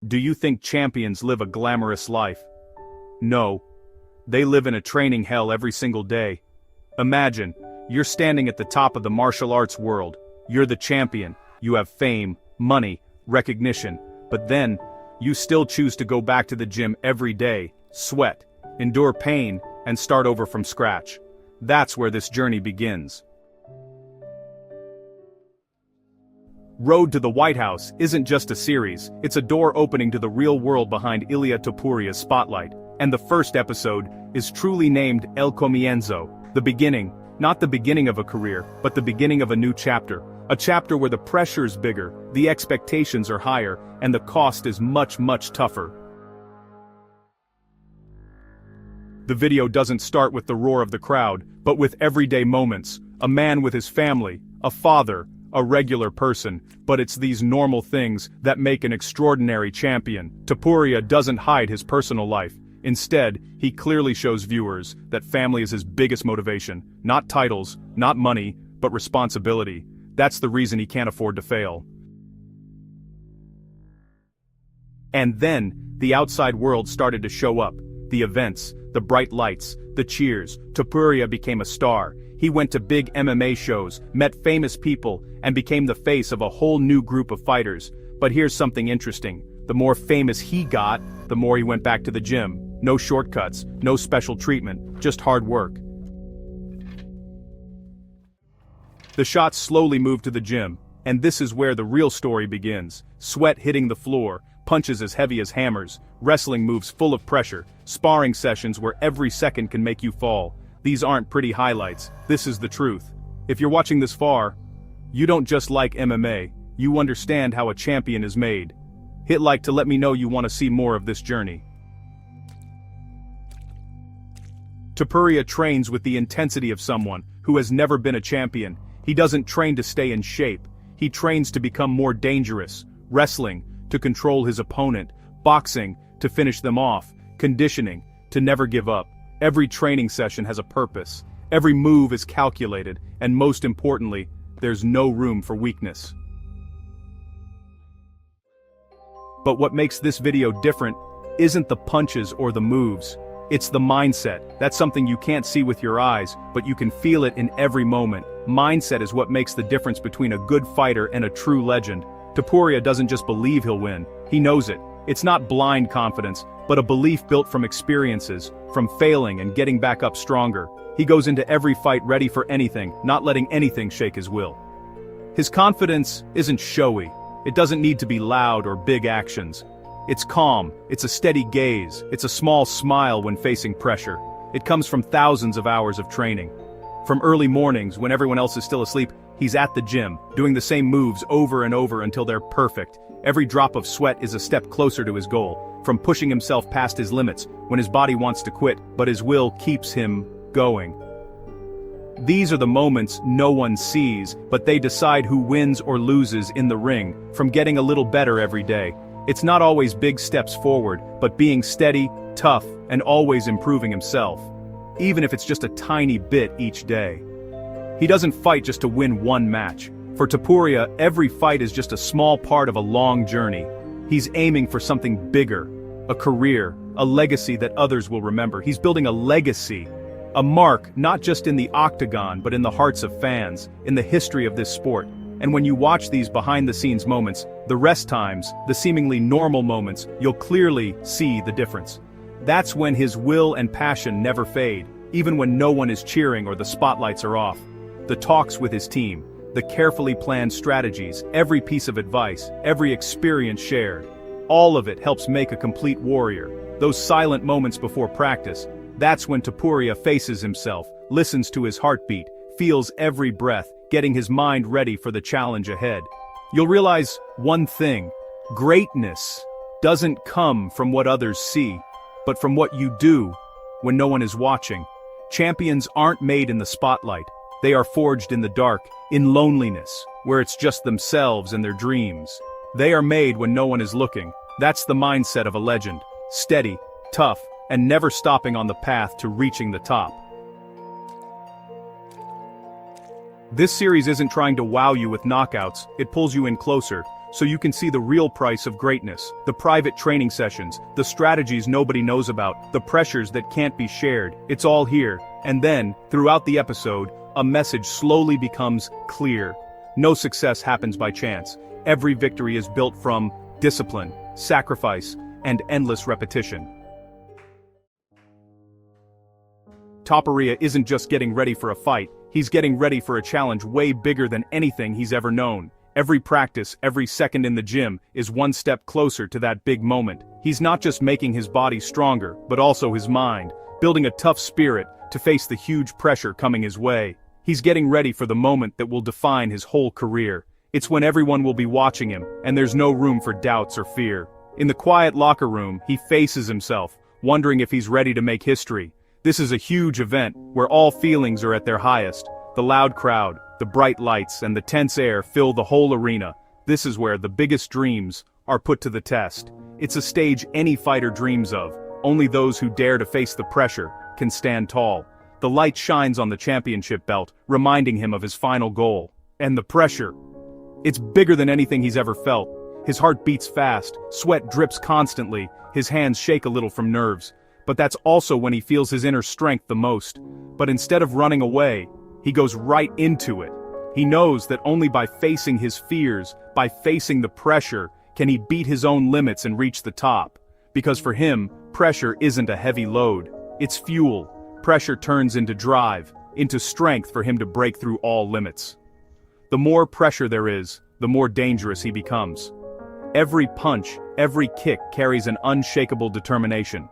Do you think champions live a glamorous life? No. They live in a training hell every single day. Imagine, you're standing at the top of the martial arts world. You're the champion. You have fame, money, recognition. But then, you still choose to go back to the gym every day, sweat, endure pain, and start over from scratch. That's where this journey begins. Road to the White House isn't just a series, it's a door opening to the real world behind Ilia Topuria's spotlight. And the first episode is truly named El Comienzo, the beginning, not the beginning of a career, but the beginning of a new chapter. A chapter where the pressure's bigger, the expectations are higher, and the cost is much, much tougher. The video doesn't start with the roar of the crowd, but with everyday moments. A man with his family, a father, a regular person, but it's these normal things that make an extraordinary champion. Topuria doesn't hide his personal life. Instead, he clearly shows viewers that family is his biggest motivation. Not titles, not money, but responsibility. That's the reason he can't afford to fail. And then, the outside world started to show up. The events, the bright lights, the cheers. Topuria became a star. He went to big MMA shows, met famous people, and became the face of a whole new group of fighters. But here's something interesting. The more famous he got, the more he went back to the gym. No shortcuts, no special treatment, just hard work. The shots slowly moved to the gym, and this is where the real story begins. Sweat hitting the floor, punches as heavy as hammers, wrestling moves full of pressure, sparring sessions where every second can make you fall. These aren't pretty highlights, this is the truth. If you're watching this far, you don't just like MMA, you understand how a champion is made. Hit like to let me know you want to see more of this journey. Topuria trains with the intensity of someone who has never been a champion. He doesn't train to stay in shape. He trains to become more dangerous. Wrestling, to control his opponent. Boxing, to finish them off. Conditioning, to never give up. Every training session has a purpose. Every move is calculated, and most importantly, there's no room for weakness. But what makes this video different isn't the punches or the moves. It's the mindset. That's something you can't see with your eyes, but you can feel it in every moment. Mindset is what makes the difference between a good fighter and a true legend. Topuria doesn't just believe he'll win, he knows it. It's not blind confidence, but a belief built from experiences, from failing and getting back up stronger. He goes into every fight ready for anything, not letting anything shake his will. His confidence isn't showy. It doesn't need to be loud or big actions. It's calm, it's a steady gaze, it's a small smile when facing pressure. It comes from thousands of hours of training. From early mornings, when everyone else is still asleep, he's at the gym, doing the same moves over and over until they're perfect. Every drop of sweat is a step closer to his goal, from pushing himself past his limits, when his body wants to quit, but his will keeps him going. These are the moments no one sees, but they decide who wins or loses in the ring, from getting a little better every day. It's not always big steps forward, but being steady, tough, and always improving himself. Even if it's just a tiny bit each day. He doesn't fight just to win one match. For Topuria, every fight is just a small part of a long journey. He's aiming for something bigger, a career, a legacy that others will remember. He's building a legacy, a mark not just in the octagon but in the hearts of fans, in the history of this sport. And when you watch these behind-the-scenes moments, the rest times, the seemingly normal moments, you'll clearly see the difference. That's when his will and passion never fade, even when no one is cheering or the spotlights are off. The talks with his team, the carefully planned strategies, every piece of advice, every experience shared, all of it helps make a complete warrior. Those silent moments before practice, that's when Topuria faces himself, listens to his heartbeat, feels every breath, getting his mind ready for the challenge ahead. You'll realize one thing: greatness doesn't come from what others see, but from what you do when no one is watching. Champions aren't made in the spotlight. They are forged in the dark, in loneliness, where it's just themselves and their dreams. They are made when no one is looking. That's the mindset of a legend. Steady, tough, and never stopping on the path to reaching the top. This series isn't trying to wow you with knockouts, it pulls you in closer, so you can see the real price of greatness, the private training sessions, the strategies nobody knows about, the pressures that can't be shared. It's all here. And then, throughout the episode, a message slowly becomes clear. No success happens by chance. Every victory is built from discipline, sacrifice, and endless repetition. Topuria isn't just getting ready for a fight, he's getting ready for a challenge way bigger than anything he's ever known. Every practice, every second in the gym, is one step closer to that big moment. He's not just making his body stronger, but also his mind, building a tough spirit to face the huge pressure coming his way. He's getting ready for the moment that will define his whole career. It's when everyone will be watching him, and there's no room for doubts or fear. In the quiet locker room, he faces himself, wondering if he's ready to make history. This is a huge event, where all feelings are at their highest. The loud crowd, the bright lights, and the tense air fill the whole arena. This is where the biggest dreams are put to the test. It's a stage any fighter dreams of. Only those who dare to face the pressure can stand tall. The light shines on the championship belt, reminding him of his final goal. And the pressure. It's bigger than anything he's ever felt. His heart beats fast, sweat drips constantly, his hands shake a little from nerves. But that's also when he feels his inner strength the most. But instead of running away, he goes right into it. He knows that only by facing his fears, by facing the pressure, can he beat his own limits and reach the top. Because for him, pressure isn't a heavy load. It's fuel. Pressure turns into drive, into strength for him to break through all limits. The more pressure there is, the more dangerous he becomes. Every punch, every kick carries an unshakable determination.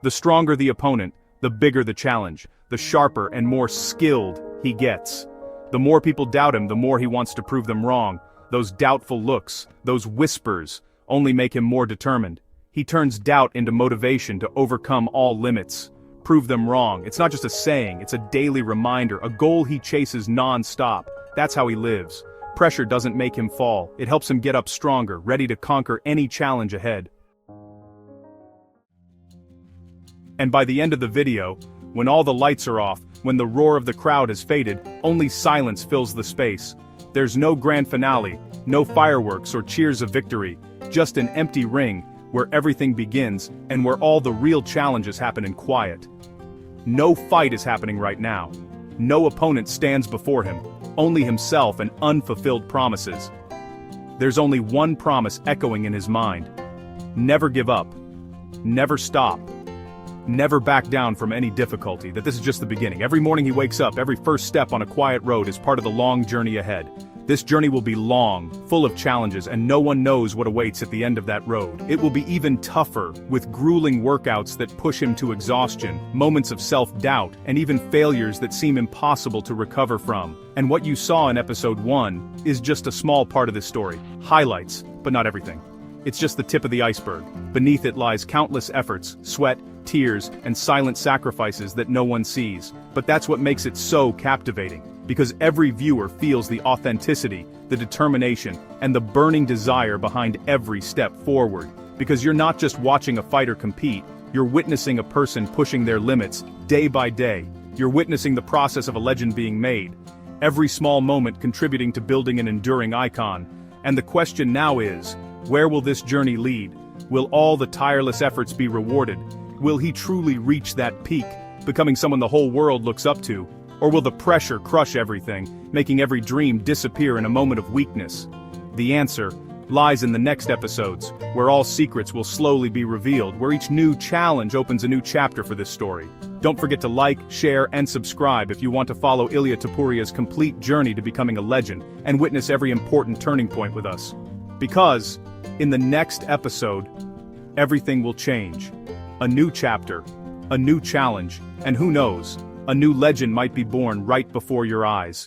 The stronger the opponent, the bigger the challenge, the sharper and more skilled he gets. The more people doubt him, the more he wants to prove them wrong. Those doubtful looks, those whispers, only make him more determined. He turns doubt into motivation to overcome all limits. Prove them wrong. It's not just a saying, it's a daily reminder, a goal he chases non-stop. That's how he lives. Pressure doesn't make him fall, it helps him get up stronger, ready to conquer any challenge ahead. And by the end of the video, when all the lights are off, when the roar of the crowd has faded, only silence fills the space. There's no grand finale, no fireworks or cheers of victory, just an empty ring, where everything begins, and where all the real challenges happen in quiet. No fight is happening right now. No opponent stands before him, only himself and unfulfilled promises. There's only one promise echoing in his mind. Never give up. Never stop. Never back down from any difficulty, that this is just the beginning. Every morning he wakes up, every first step on a quiet road is part of the long journey ahead. This journey will be long, full of challenges, and no one knows what awaits at the end of that road. It will be even tougher, with grueling workouts that push him to exhaustion, moments of self-doubt, and even failures that seem impossible to recover from. And what you saw in episode 1 is just a small part of this story. Highlights, but not everything. It's just the tip of the iceberg. Beneath it lies countless efforts, sweat, tears, and silent sacrifices that no one sees. But that's what makes it so captivating. Because every viewer feels the authenticity, the determination, and the burning desire behind every step forward. Because you're not just watching a fighter compete, you're witnessing a person pushing their limits, day by day. You're witnessing the process of a legend being made. Every small moment contributing to building an enduring icon. And the question now is, where will this journey lead? Will all the tireless efforts be rewarded? Will he truly reach that peak, becoming someone the whole world looks up to? Or will the pressure crush everything, making every dream disappear in a moment of weakness? The answer lies in the next episodes, where all secrets will slowly be revealed, where each new challenge opens a new chapter for this story. Don't forget to like, share, and subscribe if you want to follow Ilia Topuria's complete journey to becoming a legend, and witness every important turning point with us. Because, in the next episode, everything will change. A new chapter, a new challenge, and who knows, a new legend might be born right before your eyes.